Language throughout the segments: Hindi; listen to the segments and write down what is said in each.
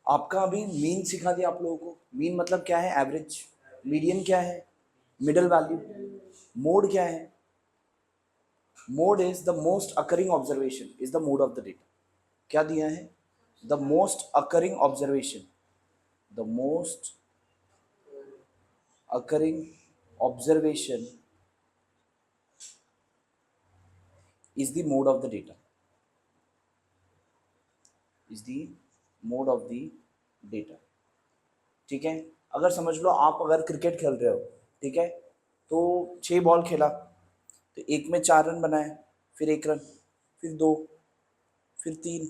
आपका अभी मीन सिखा दिया आप लोगों को। मीन मतलब क्या है? एवरेज। मीडियन क्या है? Middle value. मोड क्या है? Mode is the most occurring observation, is the mode of the data. क्या दिया है? The most occurring observation, the most occurring observation is the mode of the data, is the mode of the data। ठीक है, अगर समझ लो आप अगर क्रिकेट खेल रहे हो, ठीक है, तो 6 बॉल खेला, तो एक में 4 रन बनाए, फिर 1 रन, फिर 2, फिर 3,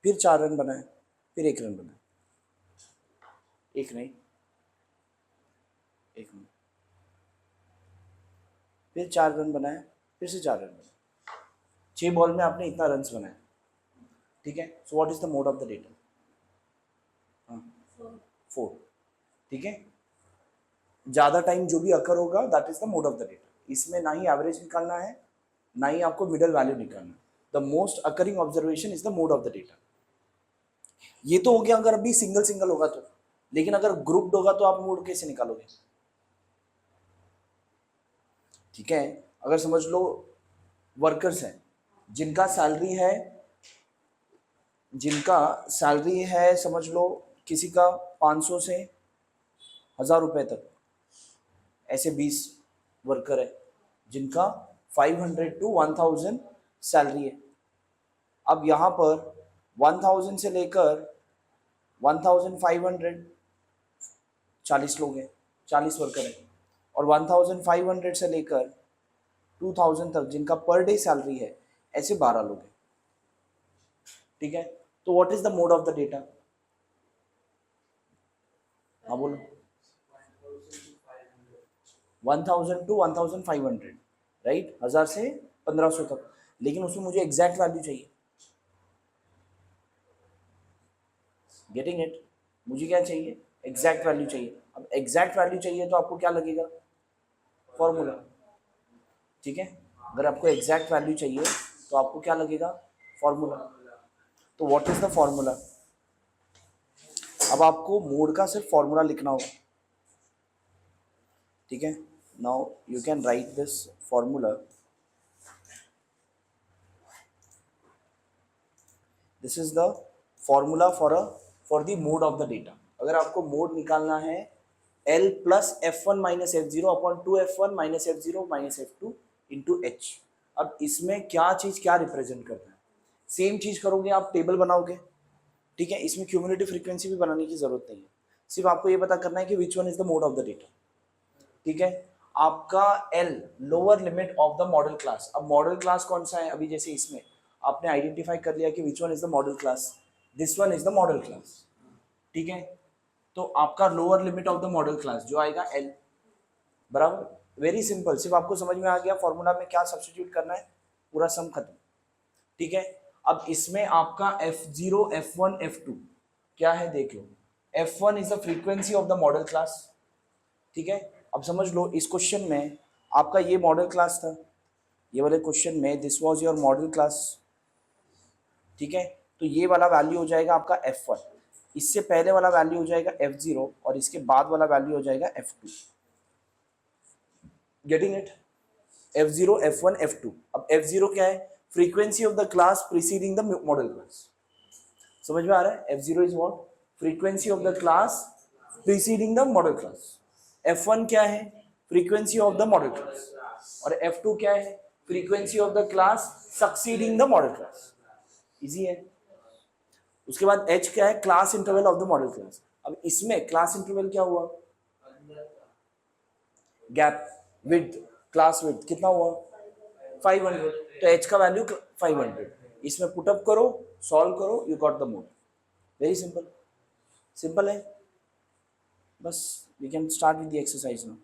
फिर 4 रन बनाए, फिर 1 रन बनाए। एक नहीं, एक नहीं, फिर 4 रन बनाए, फिर से 4 रन बनाए। 6 बॉल में आपने इतना रन्स बनाया, ठीक है। So what is the mode of the data? हाँ, 4। ठीक है, ज़्यादा टाइम जो भी अकर होगा that is the mode of the data. इसमें ना ही एवरेज निकालना है, ना ही आपको मिडल वैल्यू निकालना है। The most occurring observation is the mode of the data. ये तो हो गया अगर अभी सिंगल सिंगल होगा तो, लेकिन अगर ग्रुप्ड होगा तो आप मोड कैसे निकालोगे? ठीक है, अगर समझ लो वर्कर्स हैं जिनका सैलरी है समझ लो किसी का 500 से 1000 रुपए तक, ऐसे 20 वर्कर है जिनका 500 to 1000 सैलरी है। अब यहाँ पर 1000 से लेकर 1500 40 लोग हैं, 40 वर्कर हैं, और 1500 से लेकर 2000 तक जिनका पर डे सैलरी है, ऐसे 12 लोग हैं। ठीक है, तो what is the mode of the data? हाँ बोलो। 1000 to 1500, राइट, 1000 से 1500 तक, लेकिन उसमें मुझे एग्जैक्ट वैल्यू चाहिए। Getting it? मुझे क्या चाहिए? एग्जैक्ट वैल्यू चाहिए। अब एग्जैक्ट वैल्यू चाहिए तो आपको क्या लगेगा? फॉर्मूला। ठीक है, अगर आपको एग्जैक्ट वैल्यू चाहिए तो आपको क्या लगेगा? फॉर्मूला। तो व्हाट इज द फॉर्मूला? अब आपको मोड का सिर्फ फॉर्मूला लिखना होगा। ठीक है, now you can write this formula. This is the formula for the mode of the data. अगर आपको मोड निकालना है L plus F1 minus F0 upon 2F1 minus F0 minus F2 into H। अब इसमें क्या चीज क्या रिप्रेजेंट करना है? सेम चीज करोगे आप, टेबल बनाओगे। ठीक है, इसमें क्यूमुलेटिव फ्रीक्वेंसी भी बनाने की जरूरत नहीं है, सिर्फ आपको ये पता करना है कि which one is the mode of the data. ठीक है, आपका L lower limit of the model class. अब मॉडल क्लास कौन सा है? अभी जैसे इसमें आपने आइडेंटिफाई कर लिया कि which one is the model class, this one is the model class. ठीक है, तो आपका lower limit of the model class जो आएगा L, बराबर। वेरी सिंपल, सिर्फ आपको समझ में आ गया फॉर्मूला में क्या सब्स्टिट्यूट करना है, पूरा सम खत्म। ठीक है, अब इसमें आपका F0 F1 F2 क्या है देख लो। F1 is the frequency of the model class. ठीक है, अब समझ लो इस क्वेश्चन में आपका ये मॉडल क्लास था, ये वाले क्वेश्चन में this was your model class. ठीक है, तो ये वाला वैल्यू हो जाएगा आपका F1, इससे पहले वाला वैल्यू हो जाएगा F0, और इसके बाद वाला वैल्यू हो जाएगा F2। Getting it? F0 F1 F2। अब F0 क्या है? Frequency of the class preceding the model class. समझ में आ रहा है? F0 is what? Frequency of the class preceding the model class. F1 क्या है? Frequency of the model class. और F2 क्या है? Frequency of the class succeeding the model class. Easy है। उसके बाद H क्या है? Class interval of the model class. अब इसमें क्लास इंटरवल क्या हुआ? गैप विड्थ, क्लास विड्थ कितना हुआ? 500। तो H का वैल्यू 500। इसमें पुटअप करो, सॉल्व करो, you got the mode. Very simple, simple है। बस we can start with the exercise now.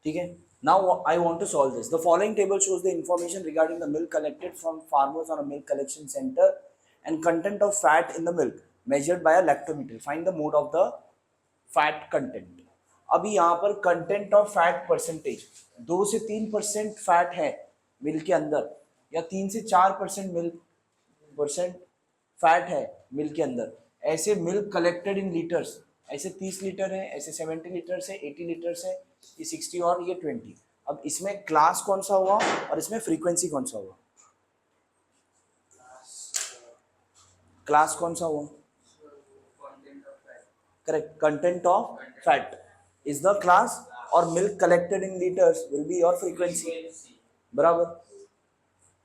ठीक है, now I want to solve this. The following table shows the information regarding the milk collected from farmers on a milk collection center and content of fat in the milk measured by a lactometer. Find the mode of the fat content. अभी यहाँ पर कंटेंट ऑफ फैट परसेंटेज 2 से 3% फैट है मिल्क के अंदर, या 3 से 4% मिल्क परसेंट फैट है मिल्क के अंदर, ऐसे मिल्क कलेक्टेड इन लीटर्स, ऐसे 30 लीटर है, ऐसे 70 लीटर्स है, 80 लीटर्स है, ये 60 और ये 20। अब इसमें क्लास कौन सा हुआ और इसमें फ्रीक्वेंसी कौन सा हुआ? क्लास कौन सा हुआ? Correct, content of fat is the class और milk collected in litres will be your frequency. बराबर,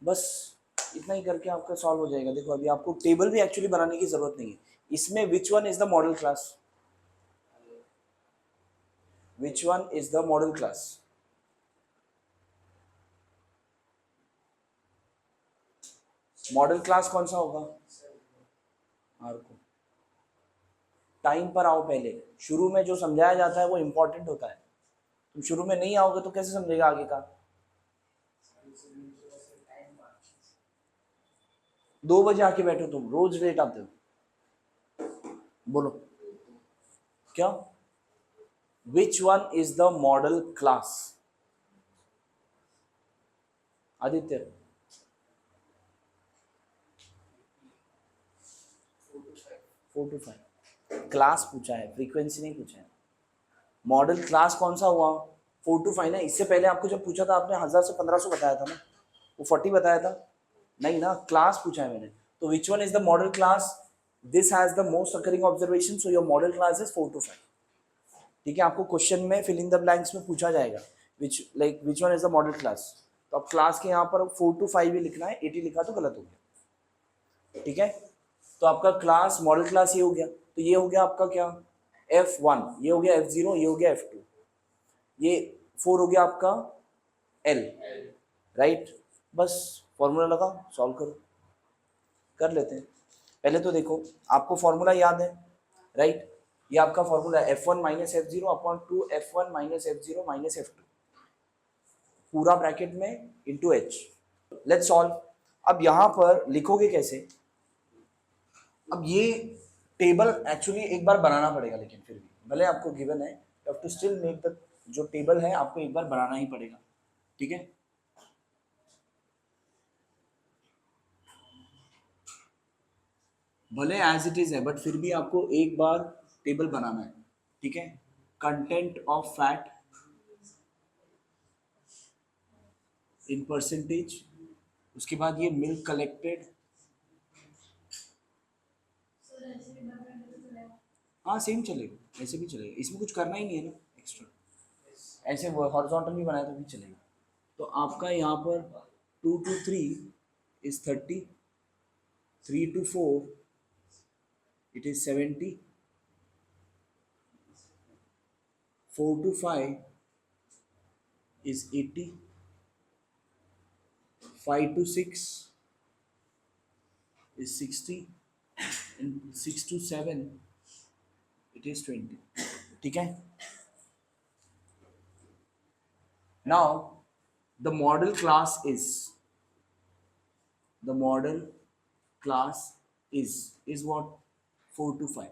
बस इतना ही करके आपका सॉल्व हो जाएगा। देखो अभी आपको टेबल भी एक्चुअली बनाने की जरूरत नहीं है। इसमें which one is the model class? Which one is the model class? Model class कौन सा होगा? आर को टाइम पर आओ, पहले शुरू में जो समझाया जाता है वो इंपॉर्टेंट होता है। तुम शुरू में नहीं आओगे तो कैसे समझेगा आगे का? 2 बजे आके बैठो, तुम रोज लेट आते हो। बोलो क्या? Which one is the model class? Aditya 4 to 5 class पूछा है, फ्रीक्वेंसी नहीं पूछा है। मॉडल क्लास कौन सा हुआ? 4 to 5 ना। इससे पहले आपको जब पूछा था आपने 1000 से 1500 बताया था ना, वो 40 बताया था नहीं ना, क्लास पूछा है मैंने। तो which one is the model class? This has the most occurring observation, so your model class is 4 to 5। ठीक है, आपको क्वेश्चन में फिल इन द ब्लैंक्स में पूछा जाएगा which one is the model class. तो अब क्लास के यहाँ पर 4 to 5 ही लिखना है, 80 लिखा तो गलत हो गया। ठीक है, तो आपका क्लास मॉडल क्लास ये हो गया। तो ये हो गया आपका क्या? F1, ये हो गया F0, ये हो गया F2, ये 4 हो गया आपका L, राइट। बस फॉर्मूला लगा, सॉल्व करो, कर लेते हैं। पहले तो देखो आपको फॉर्मूला याद है, राइट। ये आपका formula F1 minus F0 upon 2 F1 minus F0 minus F2, पूरा ब्रैकेट में इंटू H। Let's solve. अब यहाँ पर लिखोगे कैसे? अब ये टेबल एक्चुअली एक बार बनाना पड़ेगा, लेकिन फिर भी भले आपको गिवन है, you have to still make the जो टेबल है आपको एक बार बनाना ही पड़ेगा। ठीक है, भले एज इट इज है बट फिर भी आपको एक बार टेबल बनाना है। ठीक है, content of fat in percentage, उसके बाद ये मिल्क कलेक्टेड, हाँ सेम चलेगा, ऐसे भी चलेगा, इसमें कुछ करना ही नहीं है ना एक्स्ट्रा, ऐसे वो हॉरिजॉन्टल भी बनाया तो भी चलेगा। तो आपका यहाँ पर 2 to 3 is 30, 3 to 4 it is 70, 4 to 5 is 80, 5 to 6 is 60 and 6 to 7 it is 20। ठीक है, now the model class is what? 4 to 5।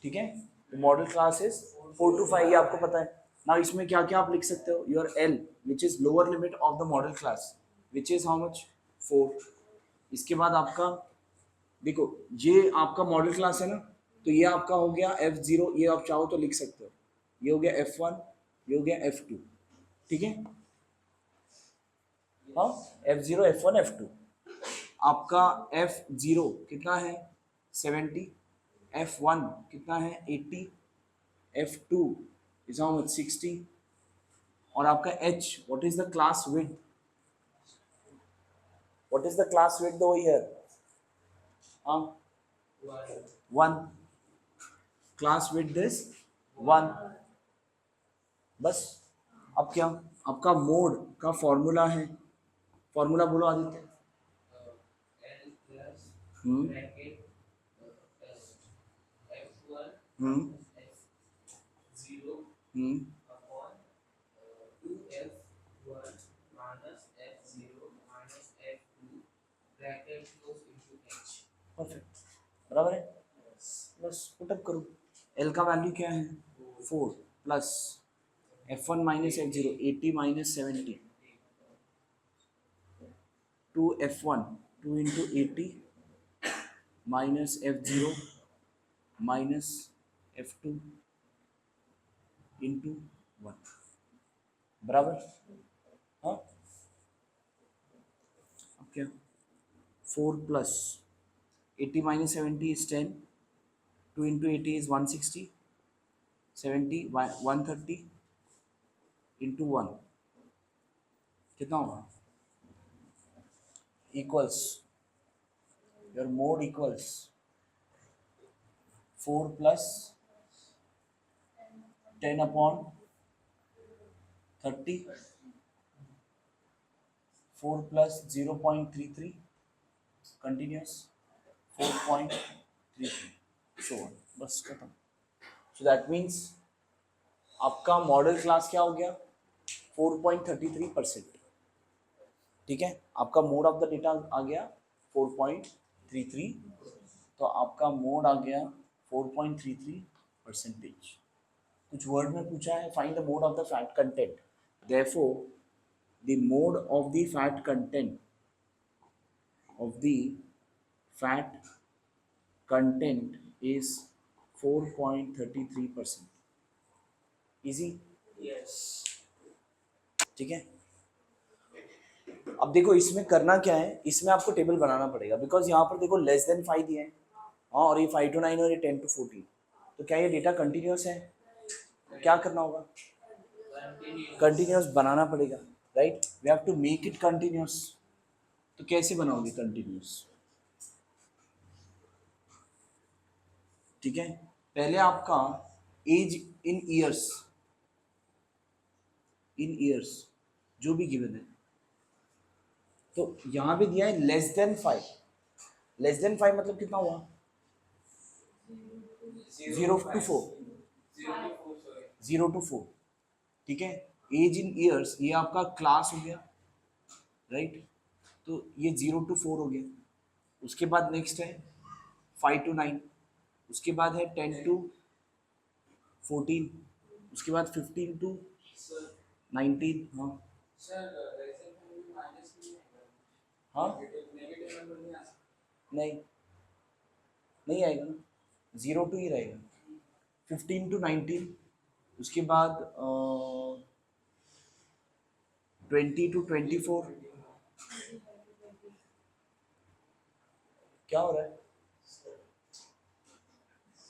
ठीक है, the model class is 4 to 5, ये आपको पता है ना। इसमें क्या क्या आप लिख सकते हो? your L which is lower limit of the model class which is how much? 4। इसके बाद आपका देखो ये आपका मॉडल क्लास है ना, तो ये आपका हो गया F0, ये आप चाहो तो लिख सकते हो, ये हो गया F1, ये हो गया F2। ठीक है, हाँ F0 F1 F2। आपका F0 कितना है? 70, F1 कितना है? 80, F2 इज हाउ मच? 60, और आपका H what is the class width? What is the class width over here? हाँ 1, क्लास विड्थ इज 1। बस अब क्या? आपका मोड का फॉर्मूला है, फॉर्मूला बोलो आदित्य। परफेक्ट, बराबर है। बस पुटअप करो, एल का वैल्यू क्या है? 4 plus F1 minus F0 80 minus 70 2 F1 2 into 80 minus F0 minus F2 into 1 बराबर। हाँ क्या 4 plus 80 minus 70 is 10, 2 into 80 is 160, 70 130 into 1 कितना होगा equals your mode equals 4 plus 10 upon 30, 4 plus 0.33 continuous 4.33 सो बस खत्म। सो दैट मीन्स आपका मॉडल क्लास क्या हो गया 4.33%। ठीक है, आपका मोड ऑफ द डेटा आ गया 4.33, तो आपका मोड आ गया 4.33%। कुछ वर्ड में पूछा है find the mode of the fat content, therefore the mode of the fat content is 4.33%। Easy, yes. ठीक है। अब देखो इसमें करना क्या है, इसमें आपको टेबल बनाना पड़ेगा बिकॉज यहाँ पर देखो लेस देन 5 दिए हैं, हाँ, और ये 5 to 9 और ये 10 to 14, तो क्या ये डेटा कंटिन्यूस है? क्या करना होगा? कंटिन्यूस बनाना पड़ेगा, right? We have to make it continuous. तो कैसे बनाओगे कंटिन्यूस? ठीक है, पहले आपका एज इन ईयर्स जो भी गिवन है, तो यहां भी दिया है लेस देन 5। लेस देन 5 मतलब कितना हुआ? 0 to 4, 0 to 4। ठीक है, एज इन ईयर्स ये आपका क्लास हो गया, राइट? तो ये 0 to 4 हो गया। उसके बाद नेक्स्ट है 5 to 9, उसके बाद है 10 to 14, उसके बाद 15 to 19। हाँ हाँ, नहीं नहीं आएगा ना, 0 to ही रहेगा। 15 to 19, उसके बाद 20 to 24। क्या हो रहा है?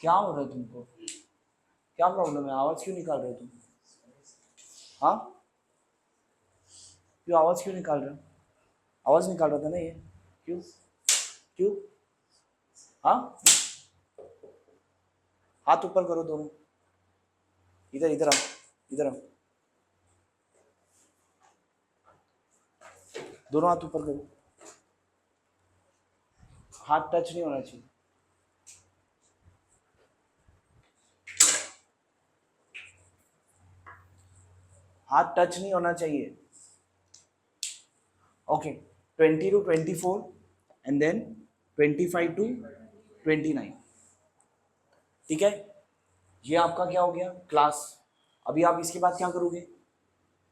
क्या हो रहा है तुमको? क्या प्रॉब्लम है? आवाज क्यों निकाल रहे हो तुम? हाँ, क्यों आवाज क्यों निकाल रहे हो? आवाज निकाल रहा था ना ये, क्यों क्यों? हाँ, हाथ ऊपर करो दोनों, इधर इधर आओ, इधर आओ, दोनों हाथ ऊपर करो, हाथ टच नहीं होना चाहिए। हाथ टच नहीं होना चाहिए। Okay, 20 to 24 and then 25 to 29। ठीक है, ये आपका क्या हो गया क्लास। अभी आप इसके बाद क्या करोगे?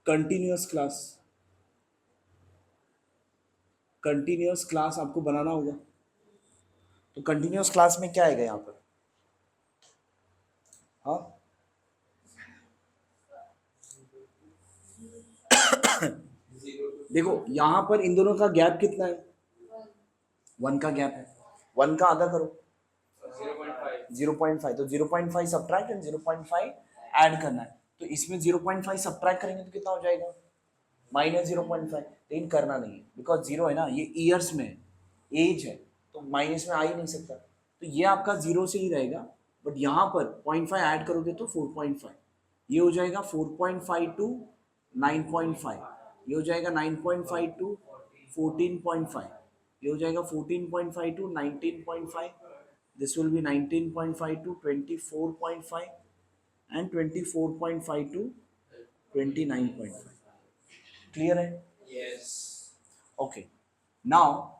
कंटिन्यूअस क्लास, कंटिन्यूअस क्लास आपको बनाना होगा। तो कंटिन्यूअस क्लास में क्या आएगा यहाँ पर? हाँ देखो यहाँ पर इन दोनों का गैप कितना है? 1 का गैप है, 1 का आधा करो 0.5, तो 0.5 सब्ट्रैक्ट एंड 0.5 ऐड करना है। तो इसमें 0.5 सब्ट्रैक्ट करेंगे तो कितना हो जाएगा? माइनस 0.5। लेकिन करना नहीं है बिकॉज 0 है ना, ये ईयर्स में है, एज है, तो माइनस में आ ही नहीं सकता। तो ये आपका 0 से ही रहेगा, बट यहाँ पर 0.5 ऐड करोगे तो 4.5, ये हो जाएगा 4.5 टू 9.5, ये हो जाएगा 9.5 टू 14.5, ये हो जाएगा 14.5 to 19.5, this will be 19.5 to 24.5 and 24.5 to 29.5। Clear है? यस। ओके, नाउ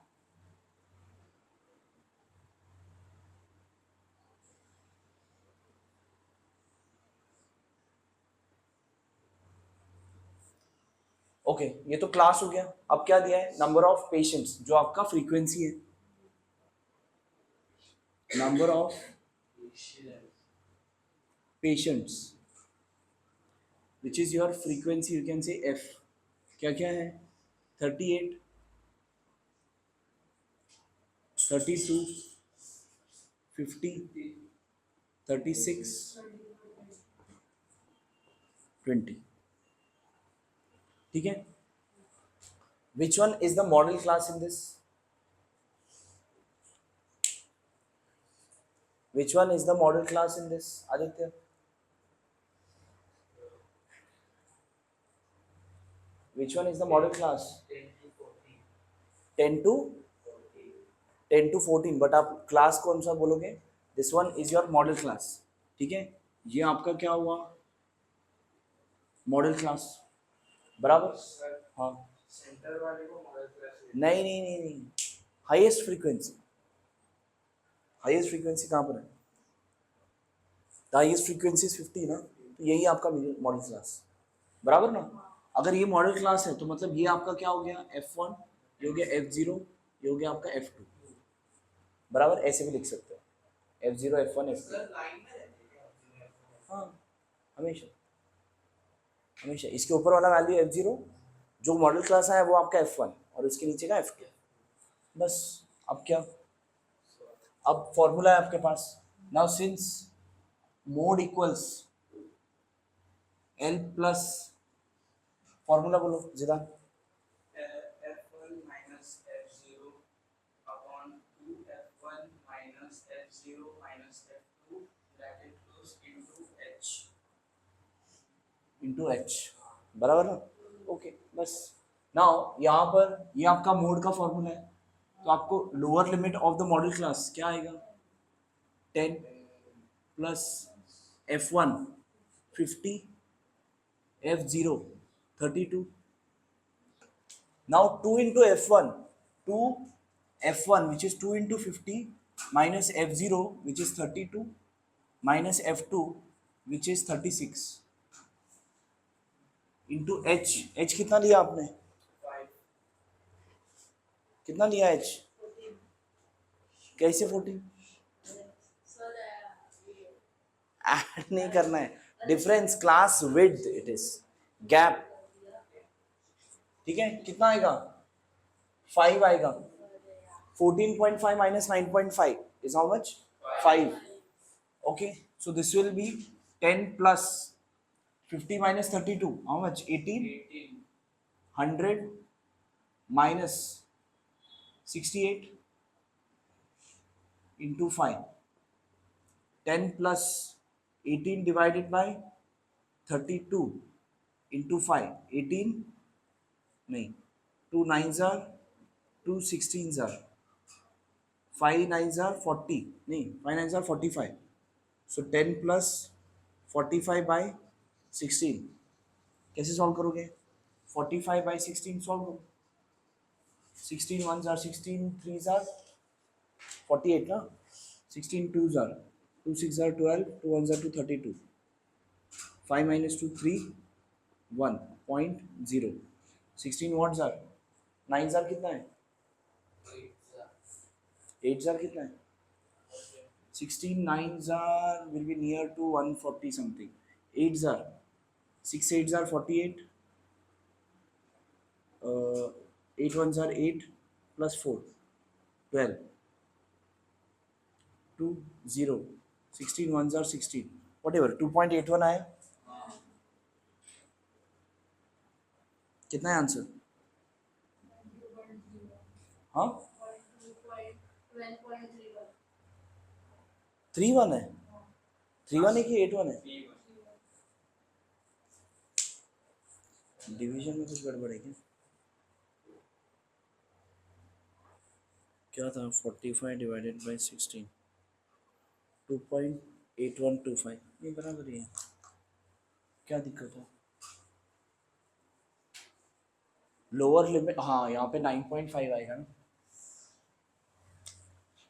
ओके, ये तो क्लास हो गया। अब क्या दिया है? नंबर ऑफ पेशेंट्स, जो आपका फ्रीक्वेंसी है। number of patients, which is your frequency, you can say f. क्या क्या है? 38, 32, 50, 36, 20. ठीक है. Which one is the model class in this? Which one is the model class in this, Aditya? Which one is the model class? 10 to 10 to 14. But आप क्लास कौन सा बोलोगे? This one is your model class. ठीक है, ये आपका क्या हुआ? Model class. बराबर. हाँ. सेंटर वाले को मॉडल क्लास. नहीं नहीं नहीं नहीं, हाईएस्ट फ्रीक्वेंसी. हाईएस्ट फ्रीक्वेंसी कहाँ पर है? हाईएस्ट फ्रीक्वेंसी 50 ना, तो यही आपका मॉडल क्लास. बराबर ना. अगर ये मॉडल क्लास है तो मतलब ये आपका क्या हो गया? F1, ये हो गया F0, ये हो गया आपका F2. बराबर. ऐसे भी लिख सकते हो, F0, F1, F2. हाँ, हमेशा हमेशा इसके ऊपर वाला वैल्यू F0, जो मॉडल क्लास है वो आपका F1 और उसके नीचे का F2. बस. अब क्या? अब फॉर्मूला है आपके पास. Now since mode equals L plus, formula बोलो जिदा. F1 minus F0 upon 2F1 minus F0 minus F2 bracket close into H. बराबर ना. ओके, बस. नाउ यहाँ पर ये आपका मोड का फॉर्मूला है, तो आपको lower limit of the model class क्या आएगा? 10 plus F1 50, F0 32. Now 2 into F1, 2 F1 which is 2 into 50 minus F0 which is 32 minus F2 which is 36 into H. H कितना लिया आपने? 5. कितना लिया H? 14. कैसे 14? ऐड नहीं करना है. Difference class width it is gap. ठीक है, कितना आएगा? 5 आएगा. 14.5 minus 9.5 is how much? 5. Okay, so this will be 10 plus 50 minus 32. How much? 18. 100 minus 68 into 5. 10 plus 18 divided by 32 into 5. 18 नहीं, 2 9s are 2 16s are 5 9s are 40 नहीं, 5 9s are 45. So 10 plus 45 by 16. कैसे सॉल्व करोगे? 45 by 16 सॉल्व करो. 16 1s are 16 3s are 48 ना. 16 2s are 2 6 are 12, 2 1s are 2 32. 5 minus 2 3 1.0. 16 what's are. 9 jar कितना है? 8 जार कितना है? 16 9 jar will be near to 140 something. 8 jar 6 8 jar 48. 8 1 jar 8 plus 4 12 2 0. 16 1 jar 16 whatever. 2.81 आया. कितना है आंसर? हाँ, 3-1 है. 3-1 है कि 8-1 है? डिवीजन में कुछ गड़बड़ है क्या? क्या था? 45 डिवाइडेड बाई 16. 2.8125. ये बराबर ही है. क्या दिक्कत है? लोअर लिमिट, हाँ यहाँ पे 9.5 आएगा ना.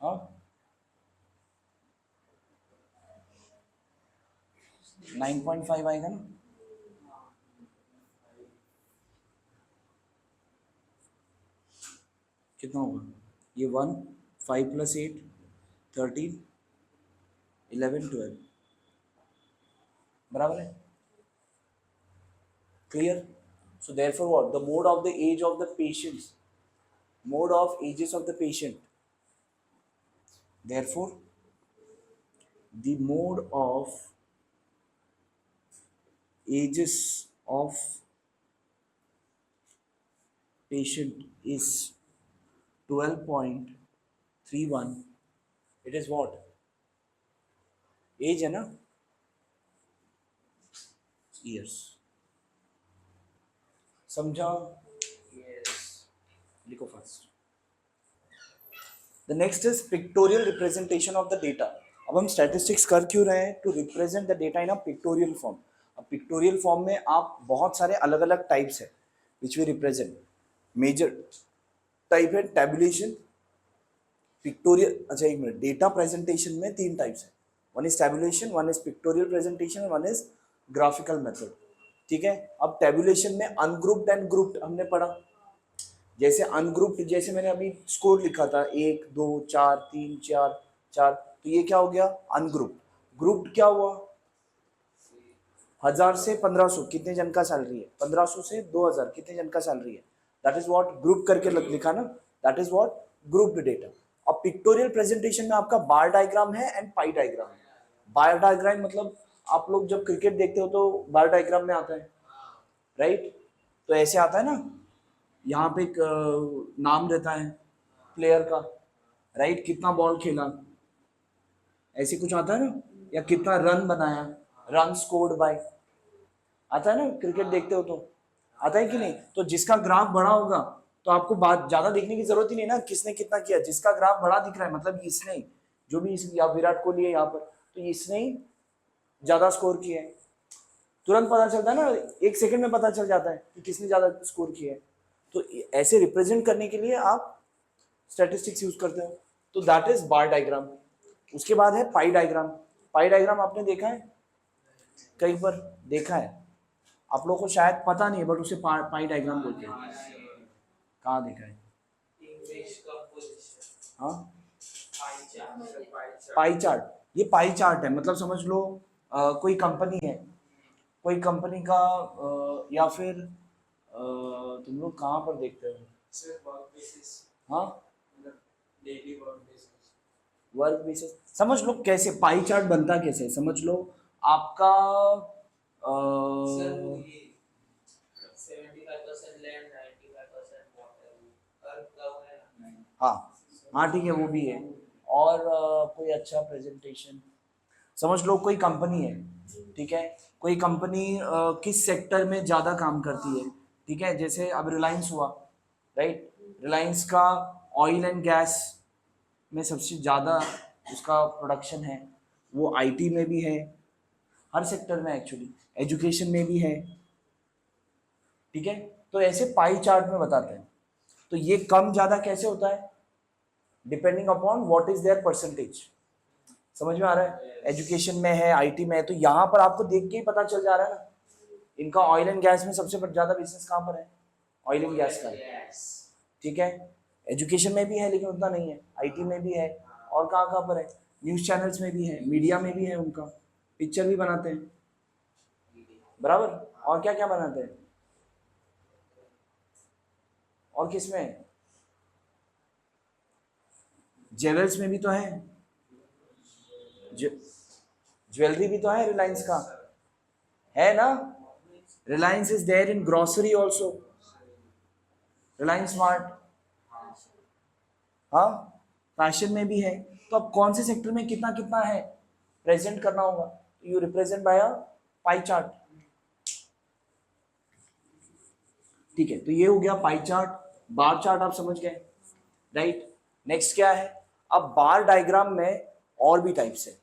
हाँ, 9.5 आएगा ना. कितना होगा ये? 1 5 plus 8 13, 11, 12 बराबर है. Clear? So therefore what? The mode of the age of the patients, mode of ages of the patient. Therefore, the mode of ages of patient is 12.31. It is what? Age है ना? Years. समझा? Yes. लिखो first. The next is pictorial representation of the data. अब हम statistics कर क्यों रहे हैं? To represent the data in a pictorial form. अब pictorial form में आप बहुत सारे अलग अलग types है which we represent. Major type है tabulation, pictorial. अच्छा एक मिनट, data presentation में 3 types है. One is tabulation, one is pictorial presentation and one is graphical method. ठीक है. अब tabulation में ungrouped and grouped हमने पढ़ा. जैसे अनग्रुप्ड, जैसे मैंने अभी स्कोर लिखा था 1 2 4 3 4 4, तो ये क्या हो गया? अनग्रुप्ड. ग्रुप्ड क्या हुआ? 1000 से 1500 कितने जन का सैलरी है? 1500 से 2000 कितने जन का सैलरी है? दैट इज व्हाट ग्रुप करके लिखा ना. That is what grouped data. अब पिक्टोरियल प्रेजेंटेशन में आपका बार डायग्राम है एंड पाई डायग्राम है. बार डायग्राम मतलब आप लोग जब क्रिकेट देखते हो तो बार डायग्राम में आता है, राइट? तो ऐसे आता है ना, यहाँ पे एक नाम रहता है प्लेयर का, राइट? कितना बॉल खेला, ऐसे कुछ आता है ना, या कितना रन बनाया, रन स्कोर्ड बाय, आता है ना? क्रिकेट देखते हो तो आता है कि नहीं? तो जिसका ग्राफ बड़ा होगा तो आपको बात ज्यादा देखने की जरूरत ही नहीं ना, किसने कितना किया. जिसका ग्राफ बड़ा दिख रहा है मतलब इसने, जो भी या विराट कोहली है यहाँ पर, तो इसने ही ज्यादा स्कोर किया है. तुरंत पता चलता है ना, 1 सेकंड में पता चल जाता है कि किसने ज्यादा स्कोर किया है. तो ऐसे रिप्रेजेंट करने के लिए आप स्टैटिस्टिक्स यूज करते हो. तो दैट इज बार डायग्राम. उसके बाद है पाई डायग्राम. पाई डायग्राम आपने देखा है, कहीं पर देखा है? आप लोगों को शायद पता नहीं है बट उसे पाई डायग्राम बोलते हैं. कहाँ देखा है? हाँ, पाई चार्ट. ये पाई चार्ट है, मतलब समझ लो कोई कंपनी है, कोई कंपनी का या फिर तुम लोग कहाँ पर देखते हो? हाँ, वर्क बेसिस. समझ लो कैसे पाई चार्ट बनता, कैसे समझ लो. आपका हाँ ठीक है, वो भी है. और कोई अच्छा प्रेजेंटेशन, समझ लो कोई कंपनी है, ठीक है? कोई कंपनी किस सेक्टर में ज़्यादा काम करती है, ठीक है? जैसे अब रिलायंस हुआ, राइट? रिलायंस का ऑयल एंड गैस में सबसे ज़्यादा उसका प्रोडक्शन है. वो आईटी में भी है, हर सेक्टर में एक्चुअली, एजुकेशन में भी है, ठीक है? तो ऐसे पाई चार्ट में बताते हैं. तो ये कम ज़्यादा कैसे होता है? Depending upon what is their percentage. समझ में आ रहा है? एजुकेशन में है, आईटी में है, तो यहाँ पर आपको देख के ही पता चल जा रहा है ना. इनका ऑयल एंड गैस में सबसे ज्यादा बिजनेस कहाँ पर है? ऑयल एंड गैस का, ठीक है? एजुकेशन में भी है लेकिन उतना नहीं है, आईटी में भी है, और कहाँ कहाँ पर है? न्यूज चैनल्स में भी है, मीडिया में भी है, उनका पिक्चर भी बनाते हैं, बराबर. और क्या क्या बनाते हैं? और किस में? ज्वेलर्स में भी तो है, ज्वेलरी भी तो है रिलायंस का, है ना? Reliance is there in grocery also, Reliance smart. हाँ, फैशन में भी है. तो अब कौन से सेक्टर में कितना कितना है प्रेजेंट करना होगा, you represent by a pie chart. ठीक है, तो ये हो गया पाई चार्ट. बार चार्ट आप समझ गए, राइट? नेक्स्ट क्या है? अब बार डायग्राम में और भी टाइप्स है.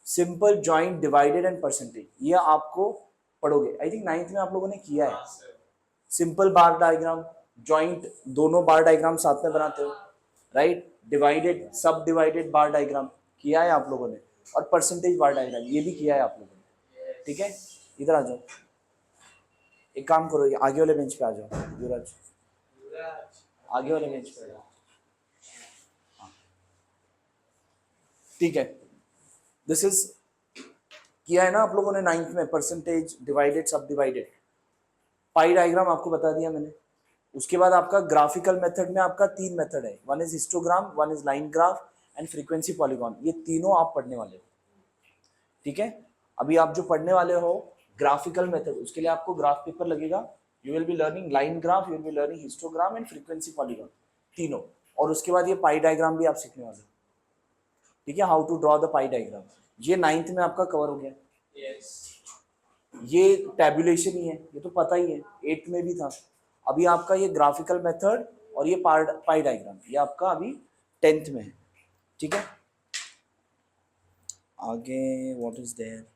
Simple, joint, divided and percentage. ये आपको पढ़ोगे, आई थिंक 9th में आप लोगों ने किया है. सिंपल बार डायग्राम, जॉइंट, दोनों बार डायग्राम साथ में बनाते हो, राइट? डिवाइडेड, सब डिवाइडेड बार डायग्राम किया है आप लोगों ने, और परसेंटेज बार डायग्राम ये भी किया है आप लोगों ने, ठीक है? इधर आ जाओ, एक काम करो, आगे वाले बेंच पे आ जाओ. युवराज, आगे वाले बेंच पे आ जाओ. ठीक है, दिस इज किया है ना आप लोगों ने 9th में, परसेंटेज डिवाइडेड सब डिवाइडेड। पाई डायग्राम आपको बता दिया मैंने। उसके बाद आपका ग्राफिकल मेथड में आपका 3 मेथड है, one is histogram, one is line graph and frequency polygon. ये तीनों आप पढ़ने वाले हो, ठीक है। अभी आप जो पढ़ने वाले हो ग्राफिकल मेथड, उसके लिए आपको ग्राफ पेपर लगेगा। You will be learning line graph, you will be learning histogram and frequency polygon, तीनों। और उसके बाद ये पाई डायग्राम भी आप सीखने वाले हो, ठीक है, how to draw the pie diagram. ये 9th में आपका कवर हो गया। yes. ये टैबुलेशन ही है, ये तो पता ही है, 8th में भी था। अभी आपका ये ग्राफिकल मेथड और ये पाई डायग्राम, ये आपका अभी 10th में है, ठीक है। आगे व्हाट इज देयर।